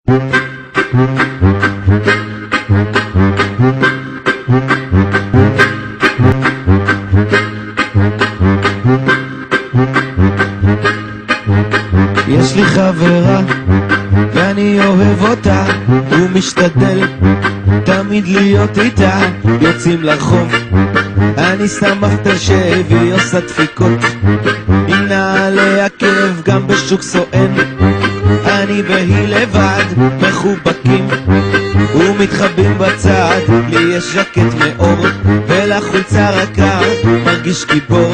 יש לי חברה ואני אוהב אותה, הוא משתדל תמיד להיות איתה. יוצאים לרחוב, אני שם מחתשב, היא עושה דפיקות עם נעלי עקב, גם בשוק סואן אני והיא לבד מחובקים ומתחבאים בצד. לי יש ז'קט מאור ולחולצה רכה, מרגיש גיבור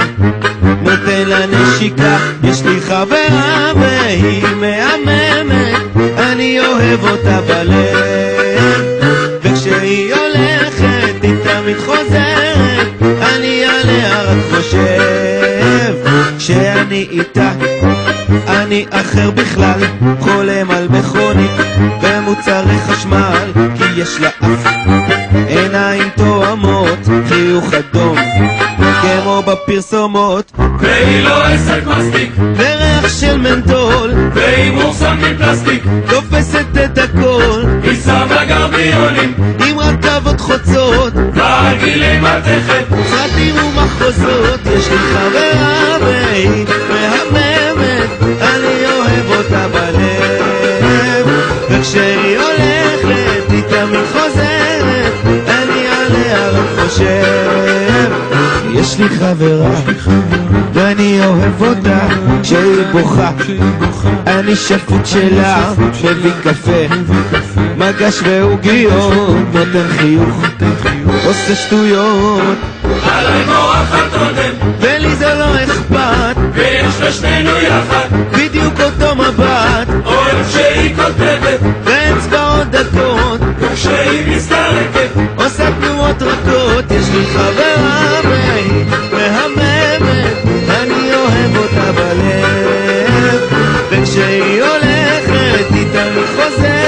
נותן לה נשיקה. יש לי חברה והיא מהממת, אני אוהב אותה בלב, וכשהיא הולכת היא תמיד חוזרת, אני עליה רק חושב. כשאני איתה אני אחר בכלל, חולם על מכונית ומוצרי חשמל, כי יש לה אף עיניים תואמות, חיוך אדום כמו בפרסומות, והיא לא עסק מסטיק וריח של מנטול, והימור שם מפלסטיק, תופסת את הכל, היא שמה גרביונים עם רכבות חוצות והגילי מתכת, סרטים ומחוזות. יש לי חברה והיא מהממת, אני אוהב אותה בלב, וכשהיא הולכת היא תמיד חוזרת, אני עליה רק חושב. יש לי חברה ואני אוהב אותה, כשהיא בוכה אני שפוט שלה, מביא קפה מגש ועוגיות, נותן חיוך עושה שטויות, עליי מורחת עודם ולי זה לא אכפת, ויש לשנינו יחד בדיוק אותו מבט, אוהב שהיא כותבת באצבעות דקות, וכשהיא מסתרקת עושה תנועות רכות. יש לי חברה והיא מהממת, אני אוהב אותה בלב, וכשהיא הולכת היא תמיד חוזרת,